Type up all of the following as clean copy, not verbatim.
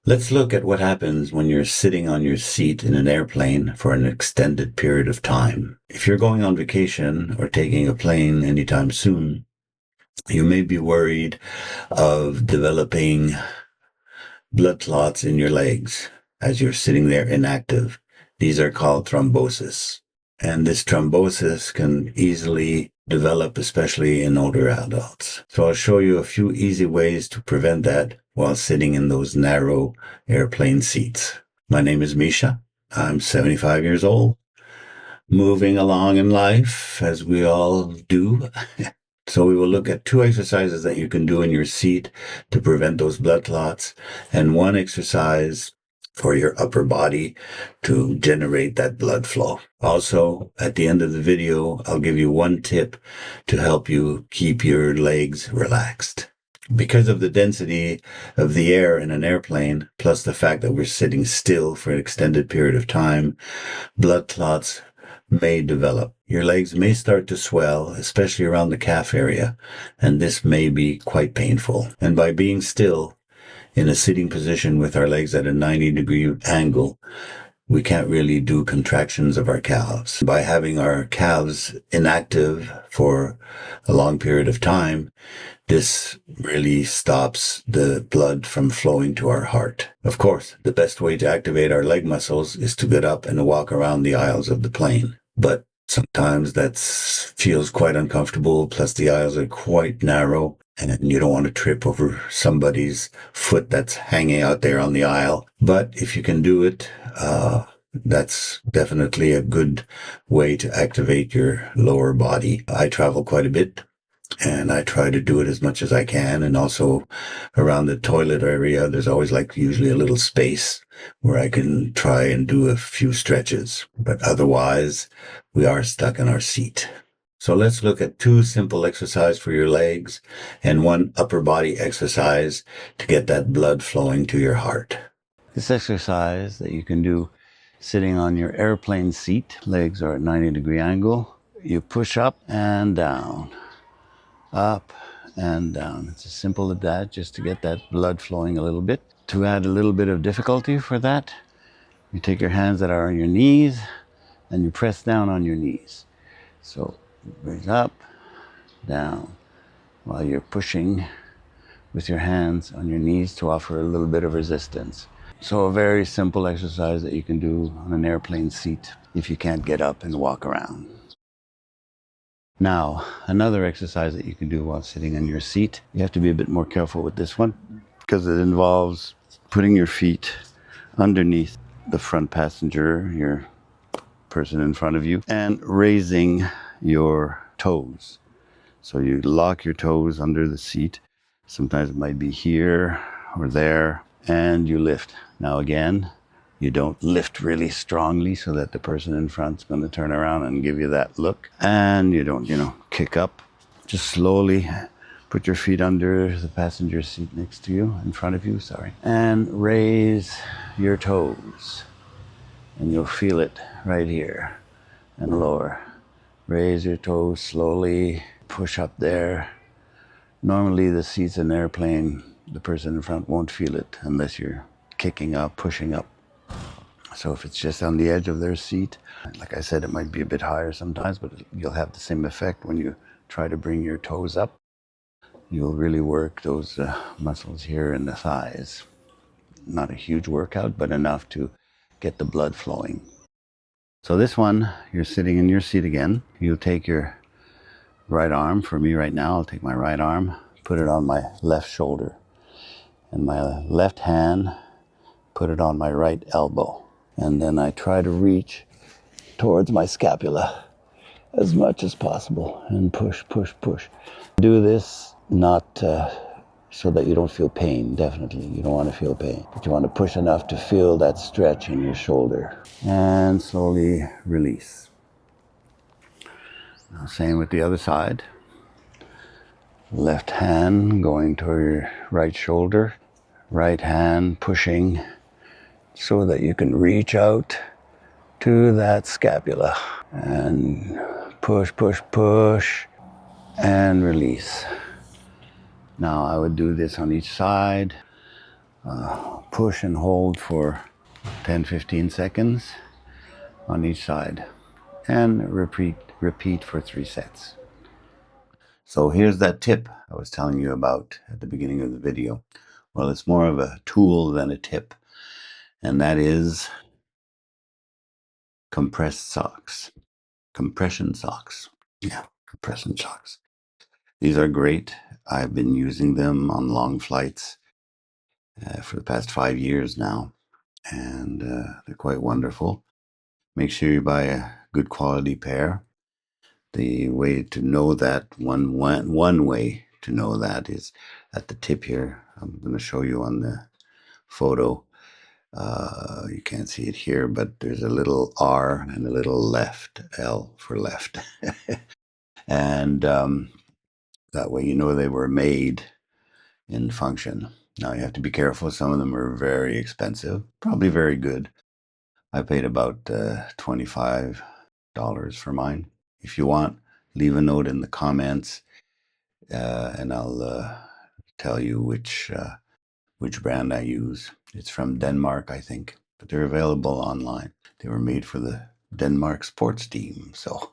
Let's look at what happens when you're sitting on your seat in an airplane for an extended period of time. If you're going on vacation or taking a plane anytime soon, you may be worried of developing blood clots in your legs as you're sitting there inactive. These are called thrombosis. And this thrombosis can easily develop, especially in older adults. So I'll show you a few easy ways to prevent that while sitting in those narrow airplane seats. My name is Misha. I'm 75 years old, moving along in life as we all do. So we will look at two exercises that you can do in your seat to prevent those blood clots, and one exercise for your upper body to generate that blood flow. Also, at the end of the video, I'll give you one tip to help you keep your legs relaxed. Because of the density of the air in an airplane, plus the fact that we're sitting still for an extended period of time, blood clots may develop. Your legs may start to swell, especially around the calf area, and this may be quite painful. And by being still in a sitting position with our legs at a 90-degree angle, we can't really do contractions of our calves. By having our calves inactive for a long period of time, this really stops the blood from flowing to our heart. Of course, the best way to activate our leg muscles is to get up and walk around the aisles of the plane. But sometimes that feels quite uncomfortable, plus the aisles are quite narrow, and you don't want to trip over somebody's foot that's hanging out there on the aisle. But if you can do it, that's definitely a good way to activate your lower body. I travel quite a bit, and I try to do it as much as I can. And also around the toilet area, there's always usually a little space where I can try and do a few stretches. But otherwise, we are stuck in our seat. So let's look at two simple exercises for your legs and one upper body exercise to get that blood flowing to your heart. This exercise that you can do sitting on your airplane seat, legs are at 90-degree angle. You push up and down, up and down. It's as simple as that, just to get that blood flowing a little bit. To add a little bit of difficulty for that, you take your hands that are on your knees and you press down on your knees. So raise up, down, while you're pushing with your hands on your knees to offer a little bit of resistance. So a very simple exercise that you can do on an airplane seat if you can't get up and walk around. Now, another exercise that you can do while sitting in your seat, you have to be a bit more careful with this one because it involves putting your feet underneath the front passenger, your person in front of you, and raising your toes. So you lock your toes under the seat. Sometimes it might be here or there, and you lift. Now again, you don't lift really strongly so that the person in front's going to turn around and give you that look. And you don't, kick up. Just slowly put your feet under the passenger seat next to you, in front of you, and raise your toes. And you'll feel it right here and lower. Raise your toes slowly, push up there. Normally the seats in an airplane, the person in front won't feel it unless you're kicking up, pushing up. So if it's just on the edge of their seat, like I said, it might be a bit higher sometimes, but you'll have the same effect when you try to bring your toes up. You'll really work those muscles here in the thighs. Not a huge workout, but enough to get the blood flowing. So this one, you're sitting in your seat again. You take your right arm. For me right now, I'll take my right arm, put it on my left shoulder, and my left hand, put it on my right elbow. And then I try to reach towards my scapula as much as possible and push, push, push. Do this not so that you don't feel pain, definitely. You don't want to feel pain, but you want to push enough to feel that stretch in your shoulder. And slowly release. Now, same with the other side. Left hand going toward your right shoulder. Right hand pushing so that you can reach out to that scapula. And push, push, push, and release. Now I would do this on each side. push and hold for 10-15 seconds on each side, and repeat for 3 sets. So here's that tip I was telling you about at the beginning of the video. Well, it's more of a tool than a tip, and that is compressed socks. Compression socks. Yeah, compression socks. These are great. I've been using them on long flights for the past 5 years now, and they're quite wonderful. Make sure you buy a good quality pair. The way to know that, one way to know that is at the tip here. I'm going to show you on the photo. You can't see it here, but there's a little R and a little left, L for left. And that way you know they were made in function. Now you have to be careful. Some of them are very expensive, probably very good. I paid about $25 for mine. If you want, leave a note in the comments, and I'll tell you which brand I use. It's from Denmark, I think, but they're available online. They were made for the Denmark sports team. So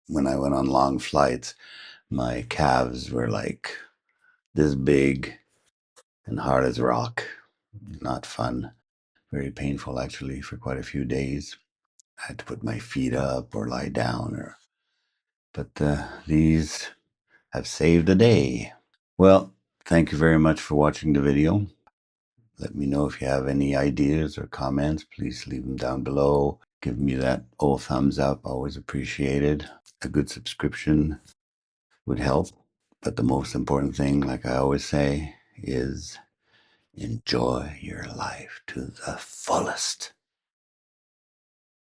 when I went on long flights, my calves were like this big and hard as rock. Not fun. Very painful, actually, for quite a few days. I had to put my feet up or lie down. But these have saved a day. Well, thank you very much for watching the video. Let me know if you have any ideas or comments. Please leave them down below. Give me that old thumbs up. Always appreciated. A good subscription would help. But the most important thing, like I always say, is enjoy your life to the fullest.